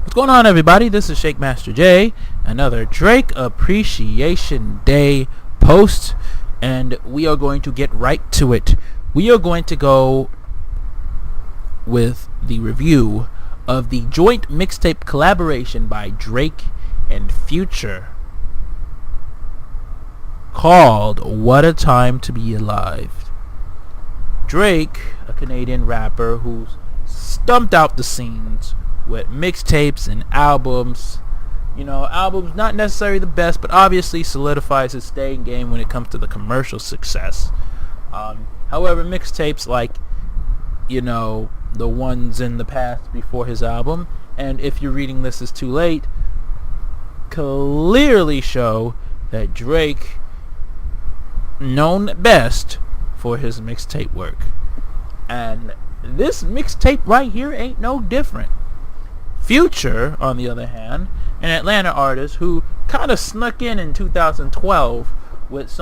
What's going on, everybody? This is Jhammaster J, another Drake Appreciation Day post, and we are going to get right to it. We are going to go with the review of the joint mixtape collaboration by Drake and Future called What a Time to Be Alive. Drake, a Canadian rapper who's stumped out the scenes with mixtapes and albums. Albums not necessarily the best, but obviously solidifies his staying game when it comes to the commercial success. However, mixtapes like, the ones in the past before his album, and If You're Reading This Is Too Late, clearly show that Drake known best for his mixtape work. And this mixtape right here ain't no different. Future, on the other hand, an Atlanta artist who kind of snuck in 2012 with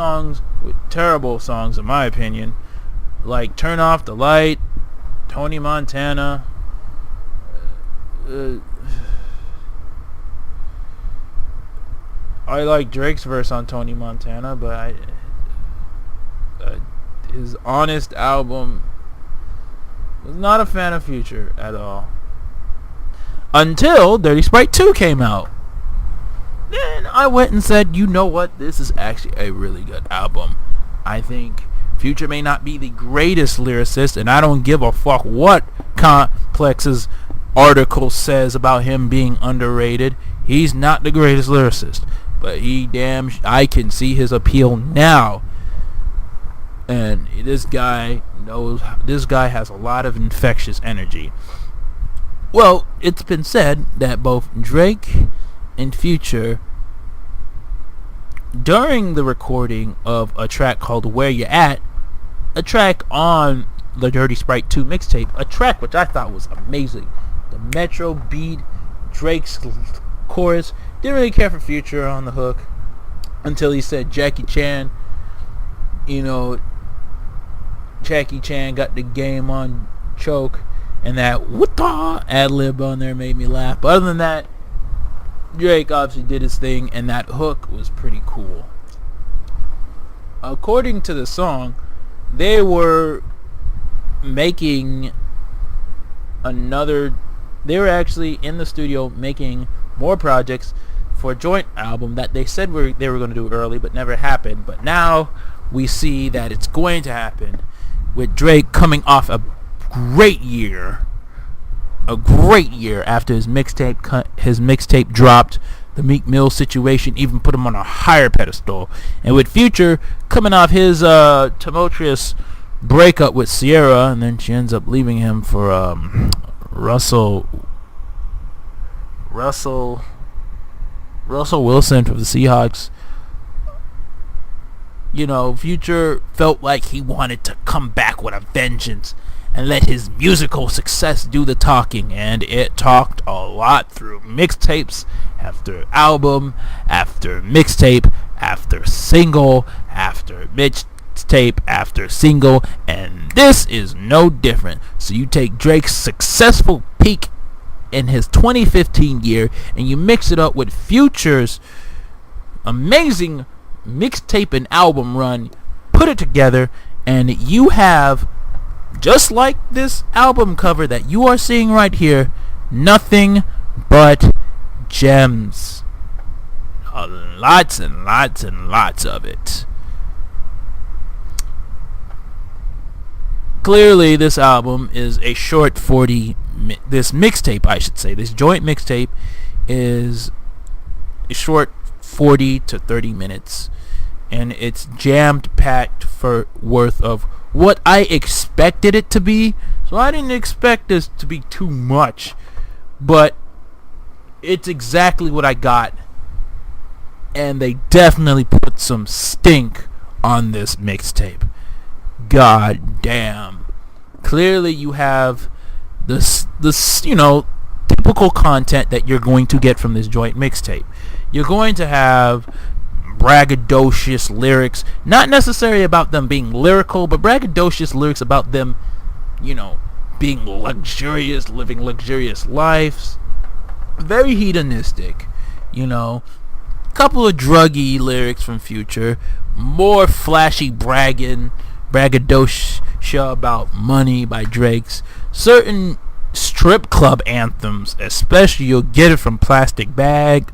terrible songs in my opinion, like Turn Off the Light, Tony Montana, I like Drake's verse on Tony Montana, but his Honest album, was not a fan of Future at all. Until Dirty Sprite 2 came out. Then I went and said, you know what? This is actually a really good album. I think Future may not be the greatest lyricist, and I don't give a fuck what Complex's article says about him being underrated. He's not the greatest lyricist, but I can see his appeal now. And this guy has a lot of infectious energy. Well, it's been said that both Drake and Future, during the recording of a track called Where You At, a track on the Dirty Sprite 2 mixtape, a track which I thought was amazing. The Metro beat, Drake's chorus, didn't really care for Future on the hook until he said Jackie Chan. Jackie Chan got the game on choke, and that what-the ad-lib on there made me laugh. But other than that, Drake obviously did his thing, and that hook was pretty cool. According to the song, they were actually in the studio making more projects for a joint album that they said they were going to do early, but never happened. But now we see that it's going to happen, with Drake coming off a great year after his mixtape dropped. The Meek Mill situation even put him on a higher pedestal, and with Future coming off his tumultuous breakup with Sierra, and then she ends up leaving him for Russell Wilson from the Seahawks. Future felt like he wanted to come back with a vengeance and let his musical success do the talking, and it talked a lot through mixtapes after album after mixtape after single after mixtape after single, and this is no different. So you take Drake's successful peak in his 2015 year and you mix it up with Future's amazing mixtape and album run, put it together, and you have, just like this album cover that you are seeing right here, nothing but gems. Lots and lots and lots of it. Clearly this album is a short 40, this mixtape I should say, this joint mixtape is a short 40 to 30 minutes, and it's jammed packed for worth of what I expected it to be. So I didn't expect this to be too much, but it's exactly what I got, and they definitely put some stink on this mixtape. God damn. Clearly you have this typical content that you're going to get from this joint mixtape. You're going to have braggadocious lyrics, not necessarily about them being lyrical, but braggadocious lyrics about them, being luxurious, living luxurious lives. very hedonistic, you know. Couple of druggy lyrics from Future, more flashy braggadocio about money by Drake's. Certain strip club anthems, especially, you'll get it from Plastic Bag,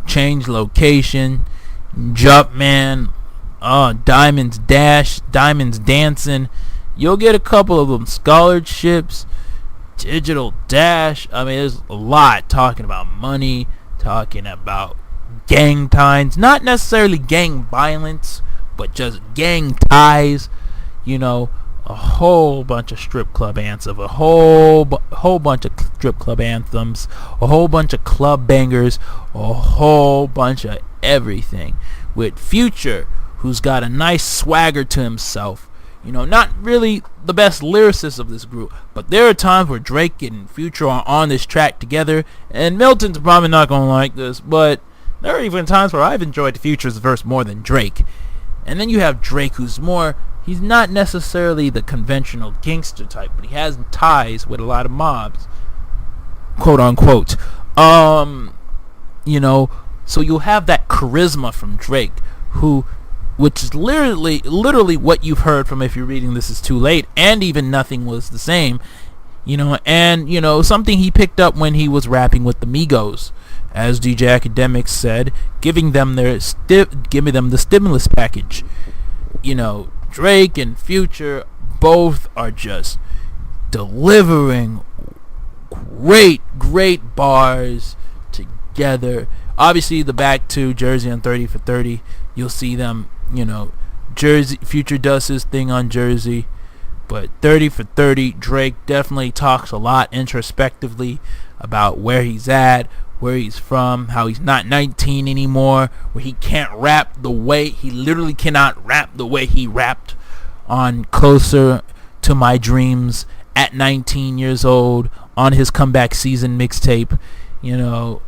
Change Location, Jumpman, Diamonds Dash, Diamonds Dancing. You'll get a couple of them. Scholarships, Digital Dash. I mean, there's a lot talking about money, talking about gang ties, not necessarily gang violence, but just gang ties. You know, a whole bunch of strip club anthems, a whole bunch of strip club anthems, a whole bunch of club bangers, a whole bunch of everything. With Future, who's got a nice swagger to himself. You know, not really the best lyricist of this group, but there are times where Drake and Future are on this track together, and Milton's probably not going to like this, but there are even times where I've enjoyed Future's verse more than Drake. And then you have Drake, who's more, he's not necessarily the conventional gangster type, but he has ties with a lot of mobs, quote unquote. You know, so you'll have that charisma from Drake, which is literally what you've heard from If You're Reading This Is Too Late, and even Nothing Was the Same, you know, and, you know, something he picked up when he was rapping with the Migos, as DJ Academics said, giving them the stimulus package. You know, Drake and Future both are just delivering great bars together. Obviously, the back to Jersey on 30 for 30, you'll see them, you know, Jersey, Future does his thing on Jersey, but 30 for 30, Drake definitely talks a lot introspectively about where he's at, where he's from, how he's not 19 anymore, where he can't rap the way, he literally cannot rap the way he rapped on Closer to My Dreams at 19 years old on his comeback season mixtape. You know,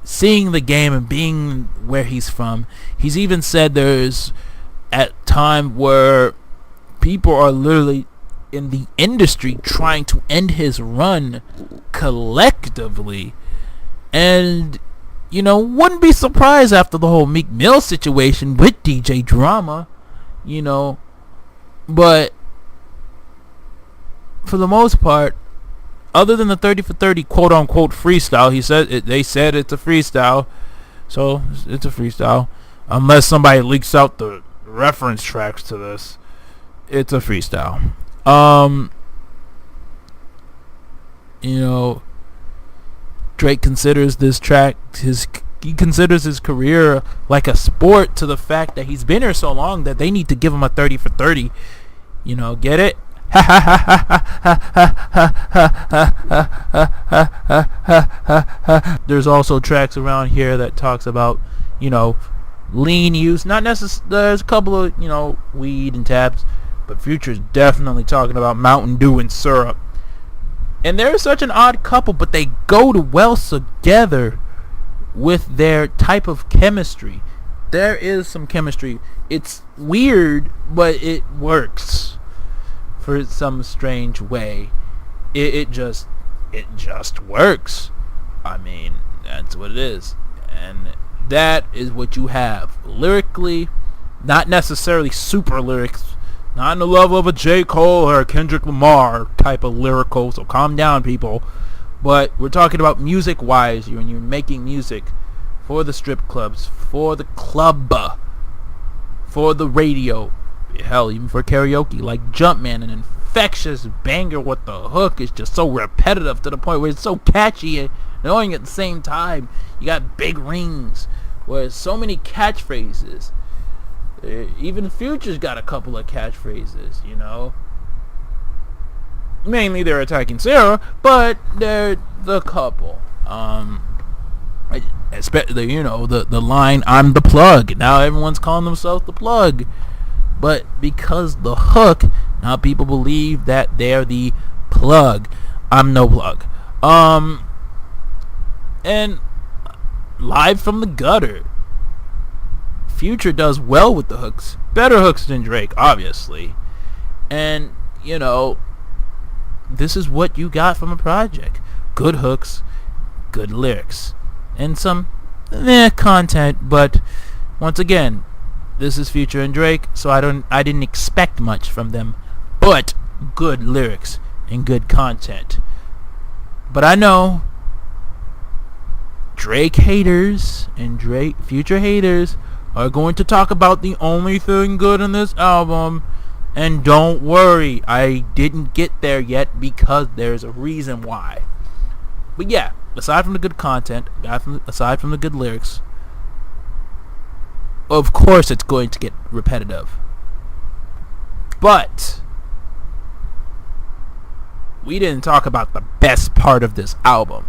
seeing the game and being where he's from. He's even said there's at time where people are literally in the industry trying to end his run collectively. And, you know, wouldn't be surprised after the whole Meek Mill situation with DJ Drama, you know. But for the most part, other than the 30 for 30 quote unquote freestyle, they said it's a freestyle, so it's a freestyle. Unless somebody leaks out the reference tracks to this, it's a freestyle. You know, Drake considers this track he considers his career like a sport, to the fact that he's been here so long that they need to give him a 30 for 30. You know, get it? There's also tracks around here that talks about, you know, lean use. Not necessarily. There's a couple of, you know, weed and tabs, but Future's definitely talking about Mountain Dew and syrup. And they're such an odd couple, but they go well together with their type of chemistry. There is some chemistry. It's weird, but it works for some strange way. It just works. I mean, that's what it is. And that is what you have. Lyrically, not necessarily super lyrics, not in the level of a J. Cole or a Kendrick Lamar type of lyrical, so calm down, people. But we're talking about music-wise, when you're making music for the strip clubs, for the club, for the radio, hell, even for karaoke, like Jumpman, an infectious banger with the hook is just so repetitive to the point where it's so catchy and annoying at the same time. You got Big Rings, where so many catchphrases. Even Future's got a couple of catchphrases, you know. Mainly they're attacking Sarah, but they're the couple. Especially, you know, the line, "I'm the plug." Now everyone's calling themselves the plug. But because the hook, now people believe that they're the plug. I'm no plug. And Live from the Gutter, Future does well with the hooks. Better hooks than Drake, obviously. And, you know, this is what you got from a project. good hooks, good lyrics, and some content. But once again, this is Future and Drake, so I didn't expect much from them, but good lyrics and good content. But I know Drake haters and Future haters are going to talk about the only thing good in this album. And don't worry, I didn't get there yet because there's a reason why. But yeah, aside from the good content, aside from the good lyrics, of course it's going to get repetitive. But we didn't talk about the best part of this album.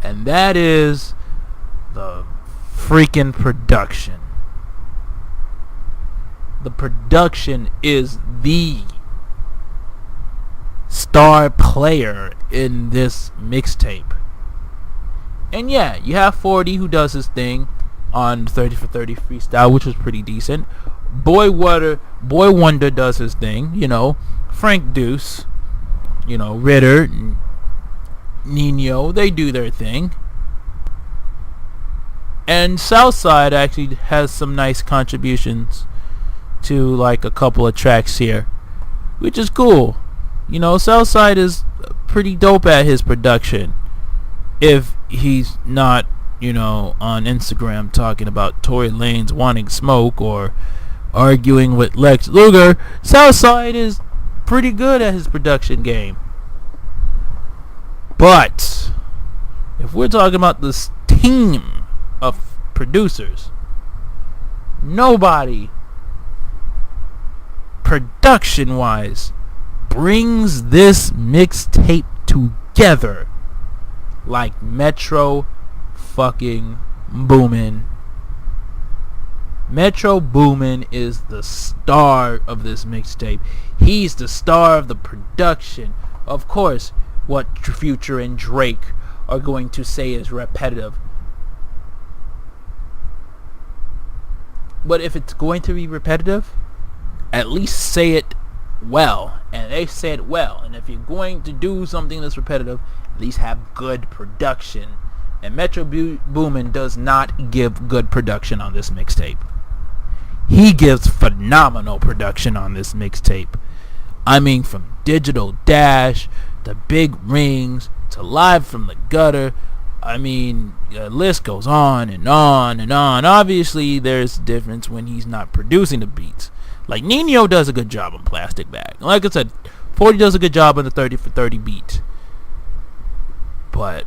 And that is the freaking production. The production is the star player in this mixtape. And yeah, you have 40 who does his thing on 30 for 30 freestyle, which was pretty decent. Boy Wonder does his thing, Frank Deuce, Ritter, Nino, they do their thing. And Southside actually has some nice contributions to like a couple of tracks here, which is cool. Southside is pretty dope at his production. If he's not, on Instagram talking about Tory Lanez wanting smoke or arguing with Lex Luger, Southside is pretty good at his production game. But if we're talking about this team of producers, nobody production wise brings this mixtape together like Metro fucking Boomin. Metro Boomin is the star of this mixtape. He's the star of the production. Of course, what Future and Drake are going to say is repetitive. But if it's going to be repetitive, at least say it well. And they say it well. And if you're going to do something that's repetitive, at least have good production. And Metro Boomin does not give good production on this mixtape. He gives phenomenal production on this mixtape. I mean, from Digital Dash to Big Rings to Live from the Gutter. I mean, the list goes on and on and on. Obviously, there's a difference when he's not producing the beats. Like, Nino does a good job on Plastic Bag. Like I said, 40 does a good job on the 30 for 30 beat. But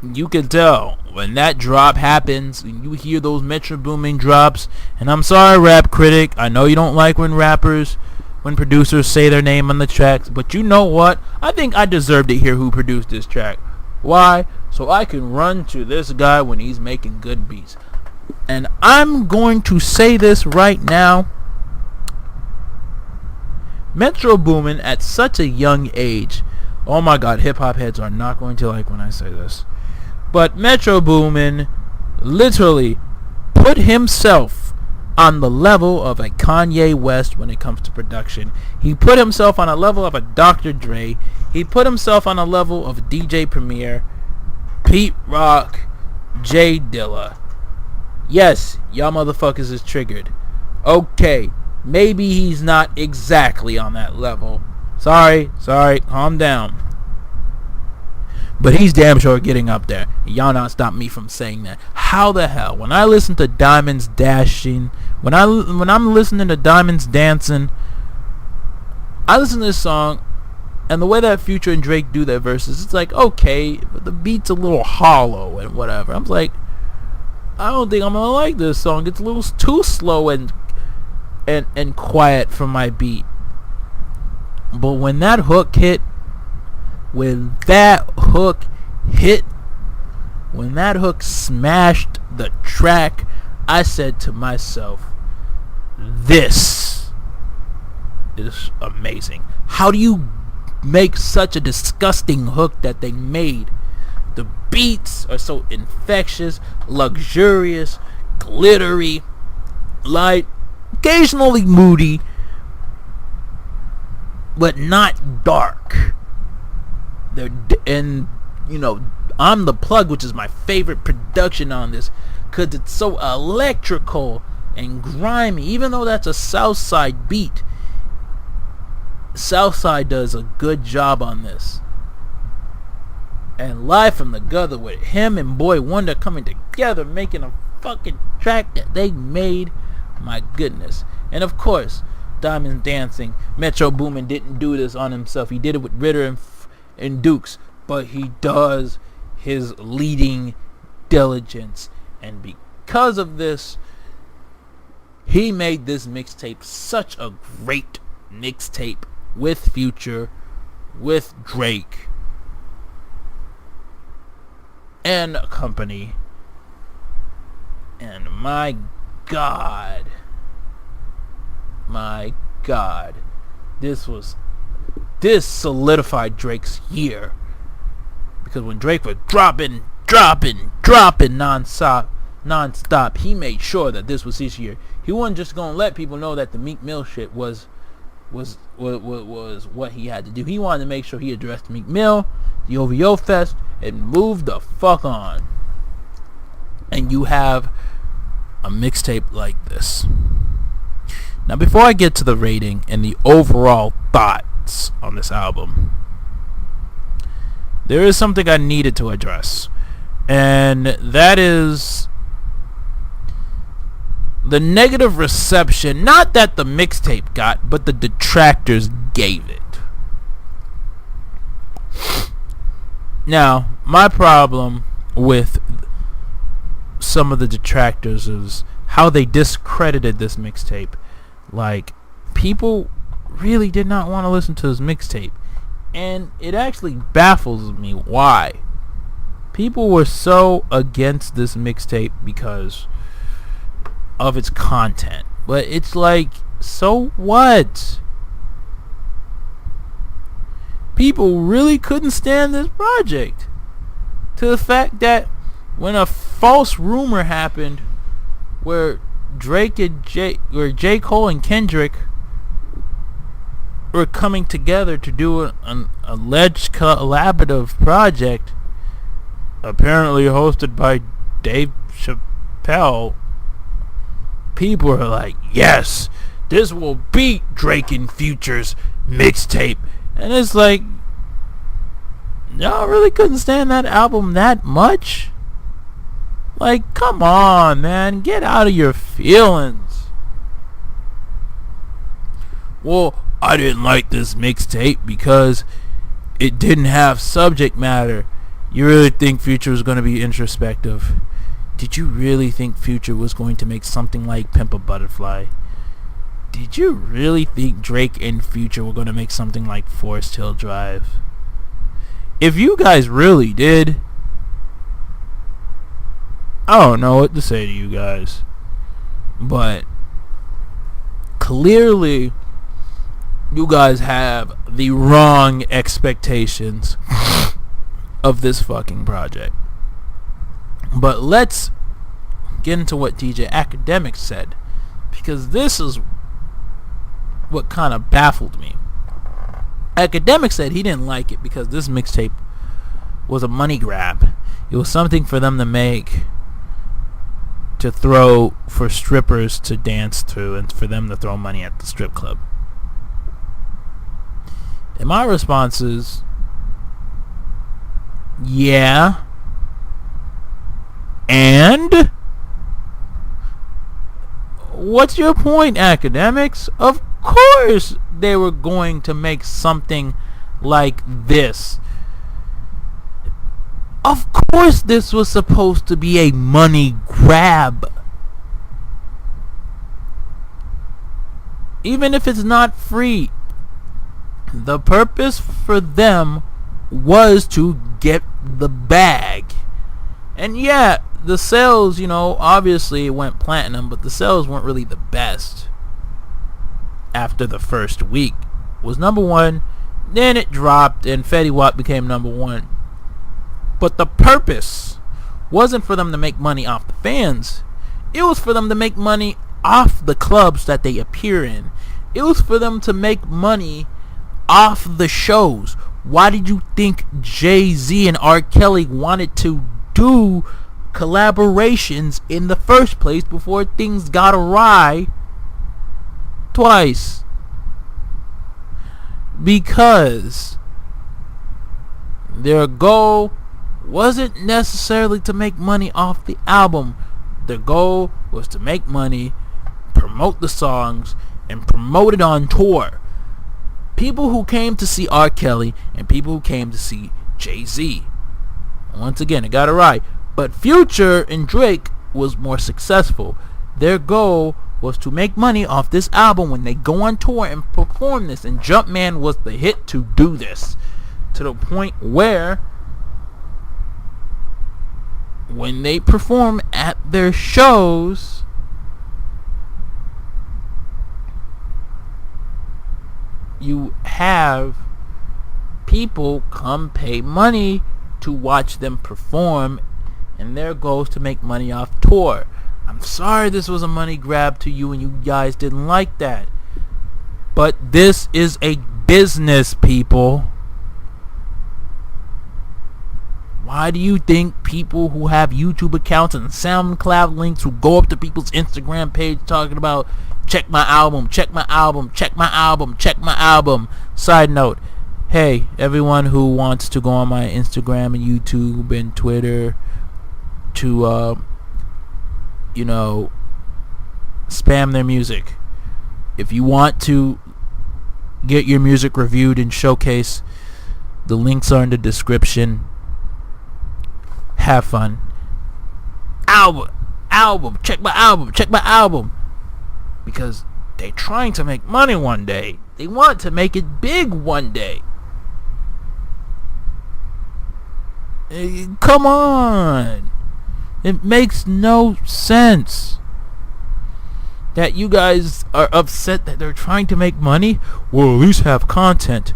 you can tell when that drop happens, and you hear those Metro Boomin drops. And I'm sorry, rap critic, I know you don't like when producers say their name on the tracks, but you know what? I think I deserve to hear who produced this track. Why? So I can run to this guy when he's making good beats. And I'm going to say this right now. Metro Boomin at such a young age. Oh my god, hip hop heads are not going to like when I say this. But Metro Boomin literally put himself on the level of a Kanye West when it comes to production. He put himself on a level of a Dr. Dre. He put himself on a level of DJ Premier, Pete Rock, Jay Dilla. Yes, y'all motherfuckers is triggered. Okay, maybe he's not exactly on that level. Sorry, calm down. But he's damn sure getting up there. Y'all not stop me from saying that. How the hell? When I listen to Diamonds Dashing, when I'm listening to Diamonds Dancing, I listen to this song, and the way that Future and Drake do their verses, it's like, okay, but the beat's a little hollow and whatever. I'm like, I don't think I'm gonna like this song. It's a little too slow and quiet for my beat. But when that hook hit, when that hook smashed the track, I said to myself, this is amazing. How do you make such a disgusting hook that they made? The beats are so infectious, luxurious, glittery, light, occasionally moody, but not dark. And I'm the Plug, which is my favorite production on this, because it's so electrical and grimy. Even though that's a Southside beat, Southside does a good job on this. And Live from the Gutter, with him and Boy Wonder coming together, making a fucking track that they made, my goodness. And of course, Diamonds Dancing, Metro Boomin didn't do this on himself. He did it with Ritter and Dukes, but he does his leading diligence, and because of this, he made this mixtape such a great mixtape with Future, with Drake, and company. And my God, this solidified Drake's year, because when Drake was dropping non-stop, he made sure that this was his year. He wasn't just gonna let people know that the Meek Mill shit was what he had to do. He wanted to make sure he addressed Meek Mill, the OVO Fest, and moved the fuck on. And you have a mixtape like this. Now, before I get to the rating and the overall thoughts on this album, there is something I needed to address, and that is the negative reception, not that the mixtape got, but the detractors gave it. Now, my problem with some of the detractors is how they discredited this mixtape. Like, people really did not want to listen to this mixtape, and it actually baffles me why people were so against this mixtape because of its content. But it's like, so what? People really couldn't stand this project, to the fact that when a false rumor happened where J. Cole and Kendrick were coming together to do an alleged collaborative project, apparently hosted by Dave Chappelle, people are like, yes, this will beat Drake and Future's mixtape. And it's like, y'all really couldn't stand that album that much? Like, come on, man, get out of your feelings. Well, I didn't like this mixtape because it didn't have subject matter. You really think Future was going to be introspective? Did you really think Future was going to make something like Pimp a Butterfly? Did you really think Drake and Future were going to make something like Forest Hill Drive? If you guys really did, I don't know what to say to you guys. But clearly, you guys have the wrong expectations of this fucking project. But let's get into what DJ Academic said, because this is what kind of baffled me. Academic said he didn't like it because this mixtape was a money grab. It was something for them to make, to throw for strippers to dance to, and for them to throw money at the strip club. And my response is, yeah, and what's your point, Academics? Of course they were going to make something like this. Of course this was supposed to be a money grab. Even if it's not free, the purpose for them was to get the bag. And yeah, the sales, obviously it went platinum, but the sales weren't really the best. After the first week was number one, then it dropped and Fetty Wap became number one. But the purpose wasn't for them to make money off the fans. It was for them to make money off the clubs that they appear in. It was for them to make money off the shows. Why did you think Jay-Z and R. Kelly wanted to do collaborations in the first place before things got awry twice? Because their goal wasn't necessarily to make money off the album. Their goal was to make money, promote the songs, and promote it on tour. People who came to see R. Kelly and people who came to see Jay-Z. Once again, it got it right. But Future and Drake was more successful. Their goal was to make money off this album when they go on tour and perform this. And Jumpman was the hit to do this. To the point where when they perform at their shows, you have people come pay money to watch them perform, and their goal is to make money off tour. I'm sorry this was a money grab to you and you guys didn't like that, but this is a business, people. Why do you think people who have YouTube accounts and SoundCloud links who go up to people's Instagram page talking about check my album, check my album, check my album, check my album? Side note, hey, everyone who wants to go on my Instagram and YouTube and Twitter to spam their music. If you want to get your music reviewed and showcase, the links are in the description. Have fun. Album, check my album. Because they're trying to make money one day. They want to make it big one day. Come on. It makes no sense that you guys are upset that they're trying to make money. Well, at least have content.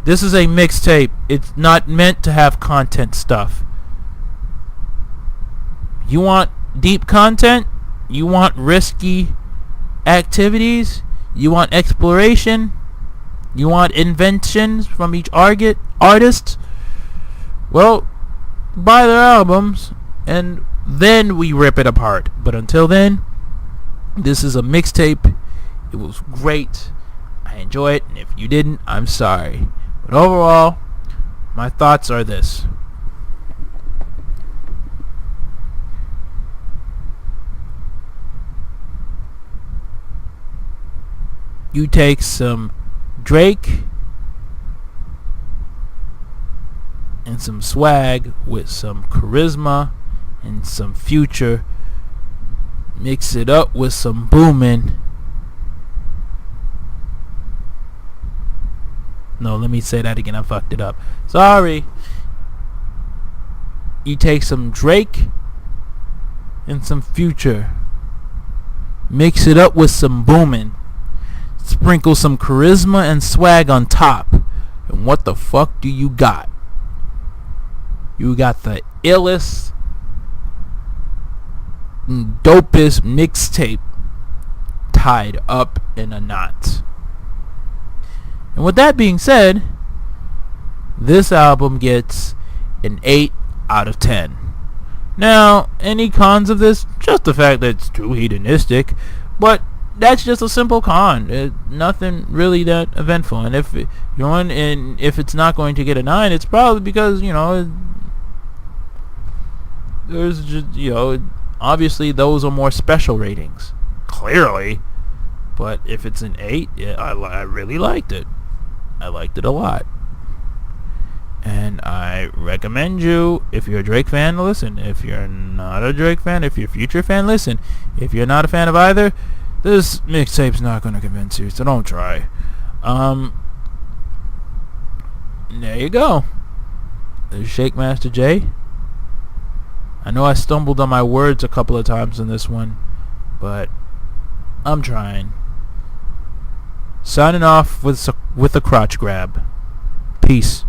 This is a mixtape. It's not meant to have content stuff. You want deep content? You want risky activities? You want exploration? You want inventions from each artist? Well, buy their albums and then we rip it apart. But until then, this is a mixtape. It was great. I enjoy it, and if you didn't, I'm sorry. But overall, my thoughts are this. You take some Drake and some swag with some charisma and some Future, mix it up with some booming. No, let me say that again. I fucked it up. Sorry. You take some Drake and some Future, mix it up with some booming, sprinkle some charisma and swag on top, and what the fuck do you got? You got the illest, dopest mixtape tied up in a knot. And with that being said, this album gets an 8 out of 10. Now, any cons of this? Just the fact that it's too hedonistic, but that's just a simple con. Nothing really that eventful. And if it's not going to get a 9, it's probably because there's just obviously those are more special ratings, clearly. But if it's an 8, yeah, I really liked it. I liked it a lot. And I recommend you, if you're a Drake fan, listen. If you're not a Drake fan, if you're a Future fan, listen. If you're not a fan of either, this mixtape's not going to convince you, so don't try. There you go. There's Jhammaster J. I know I stumbled on my words a couple of times in this one, but I'm trying. Signing off with a crotch grab. Peace.